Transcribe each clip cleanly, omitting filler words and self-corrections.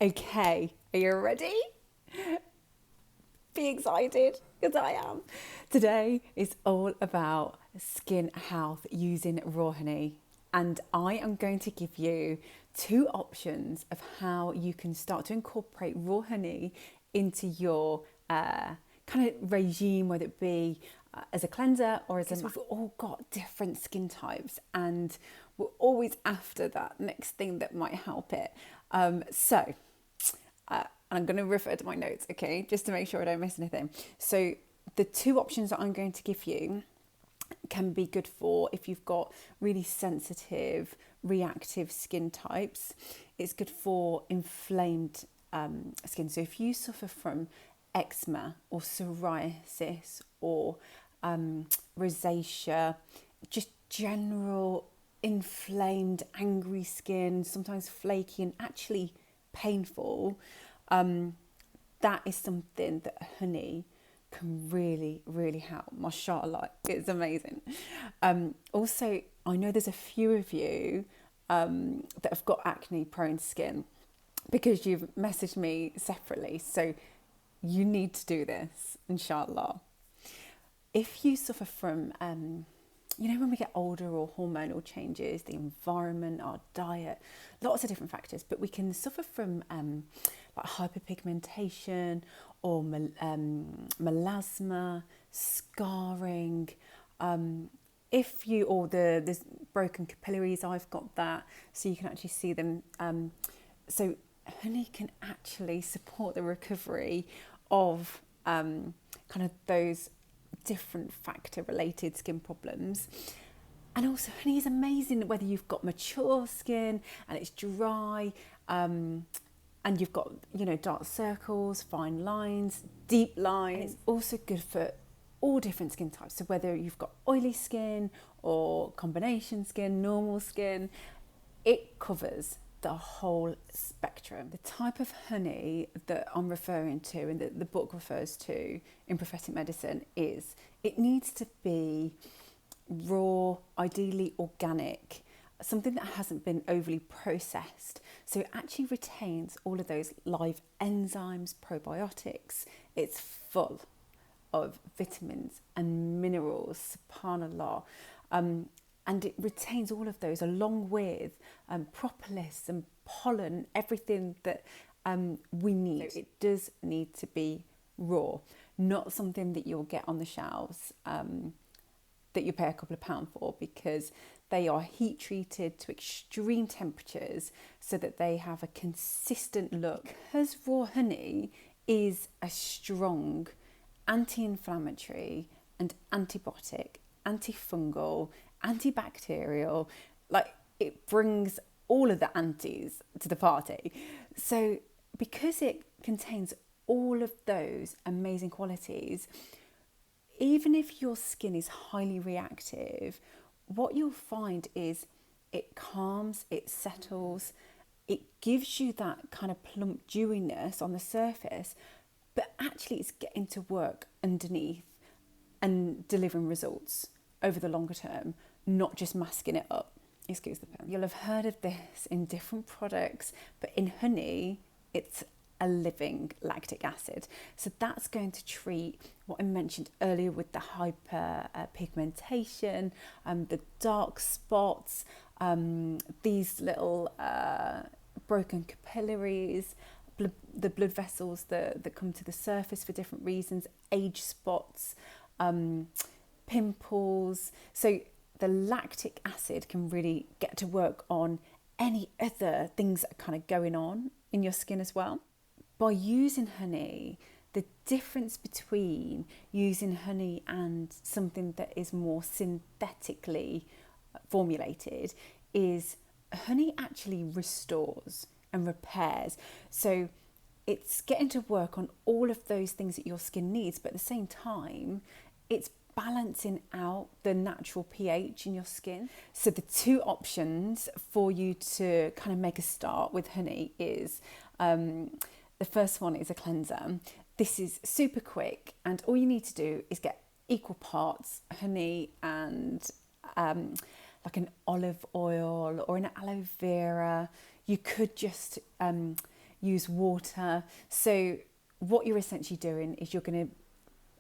Okay, are you ready? Be excited, because I am. Today is all about skin health using raw honey, and I am going to give you two options of how you can start to incorporate raw honey into your kind of regime, whether it be as a cleanser or as a mask. We've all got different skin types, and we're always after that next thing that might help it. And I'm going to refer to my notes, okay, just to make sure I don't miss anything. So the two options that I'm going to give you can be good for if you've got really sensitive, reactive skin types. It's good for inflamed skin. So if you suffer from eczema or psoriasis or rosacea, just general inflamed, angry skin, sometimes flaky and actually painful, that is something that honey can really, really help. Mashallah, it's amazing. Also, I know there's a few of you that have got acne prone skin because you've messaged me separately. So you need to do this, inshallah. If you suffer from, when we get older or hormonal changes, the environment, our diet, lots of different factors, but we can suffer from like hyperpigmentation or melasma, scarring. If you, or there's broken capillaries, I've got that, so you can actually see them. So honey can actually support the recovery of kind of those different factor related skin problems. And also honey is amazing whether you've got mature skin and it's dry, and you've got, dark circles, fine lines, deep lines. And it's also good for all different skin types. So whether you've got oily skin or combination skin, normal skin, it covers the whole spectrum. The type of honey that I'm referring to and that the book refers to in prophetic medicine is, it needs to be raw, ideally organic, something that hasn't been overly processed. So it actually retains all of those live enzymes, probiotics. It's full of vitamins and minerals, subhanallah. And it retains all of those along with propolis and pollen, everything that we need. So it does need to be raw, not something that you'll get on the shelves that you pay a couple of pounds for, because they are heat treated to extreme temperatures so that they have a consistent look. Because raw honey is a strong anti-inflammatory and antibiotic, antifungal, antibacterial, like it brings all of the antis to the party. So because it contains all of those amazing qualities, even if your skin is highly reactive, what you'll find is it calms, it settles, it gives you that kind of plump dewiness on the surface, but actually it's getting to work underneath and delivering results over the longer term, not just masking it up. Excuse the pun. You'll have heard of this in different products, but in honey, it's a living lactic acid. So that's going to treat what I mentioned earlier with the hyperpigmentation, the dark spots, these little broken capillaries, the blood vessels that come to the surface for different reasons, age spots, pimples. So the lactic acid can really get to work on any other things that are kind of going on in your skin as well. By using honey, the difference between using honey and something that is more synthetically formulated is honey actually restores and repairs. So it's getting to work on all of those things that your skin needs, but at the same time, it's balancing out the natural pH in your skin. So the two options for you to kind of make a start with honey is, the first one is a cleanser. This is super quick, and all you need to do is get equal parts honey and like an olive oil or an aloe vera. You could just use water. So what you're essentially doing is you're going to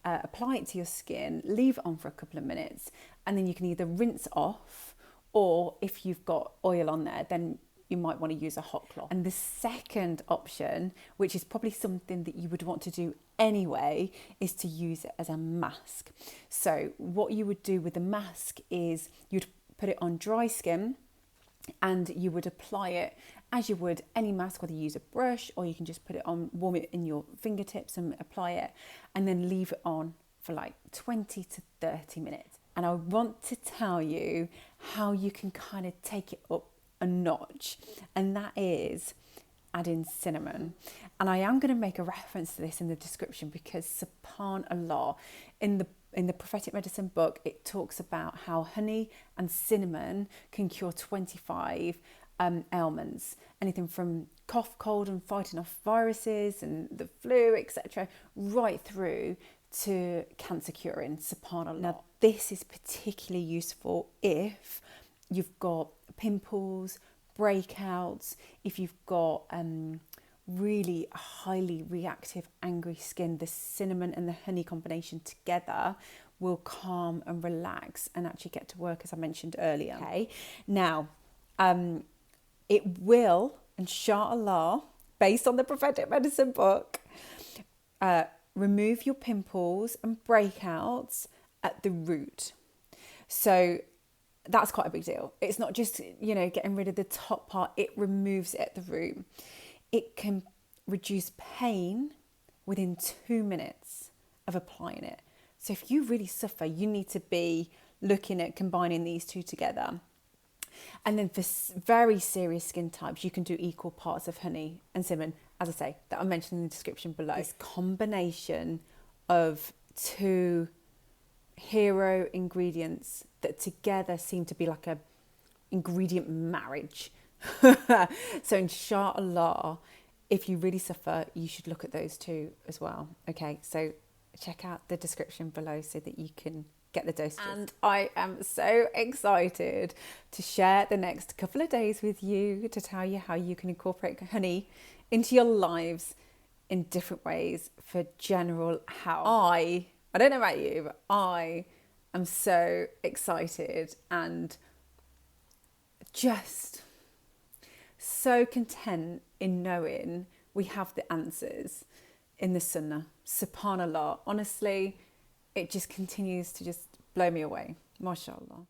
apply it to your skin, leave it on for a couple of minutes, and then you can either rinse off, or if you've got oil on there, then you might want to use a hot cloth. And the second option, which is probably something that you would want to do anyway, is to use it as a mask. So what you would do with the mask is you'd put it on dry skin and you would apply it as you would any mask, whether you use a brush or you can just put it on, warm it in your fingertips and apply it, and then leave it on for like 20 to 30 minutes. And I want to tell you how you can kind of take it up a notch, and that is adding cinnamon. And I am going to make a reference to this in the description because subhanallah, in the prophetic medicine book, it talks about how honey and cinnamon can cure 25 ailments, anything from cough, cold and fighting off viruses and the flu, etc., right through to cancer curing, subhanallah. Now this is particularly useful if you've got pimples, breakouts, if you've got really highly reactive, angry skin. The cinnamon and the honey combination together will calm and relax and actually get to work, as I mentioned earlier. Okay, now it will, inshallah, based on the prophetic medicine book, remove your pimples and breakouts at the root. So that's quite a big deal. It's not just, getting rid of the top part, it removes it at the root. It can reduce pain within 2 minutes of applying it. So if you really suffer, you need to be looking at combining these two together. And then for very serious skin types, you can do equal parts of honey and cinnamon, as I say, that I mentioned in the description below. This combination of two hero ingredients that together seem to be like a ingredient marriage. So inshallah, if you really suffer, you should look at those two as well. Okay, so check out the description below so that you can get the dosages. And I am so excited to share the next couple of days with you to tell you how you can incorporate honey into your lives in different ways for general health. I don't know about you, but I am so excited and just so content in knowing we have the answers in the Sunnah. Subhanallah, honestly, it just continues to just blow me away. MashaAllah.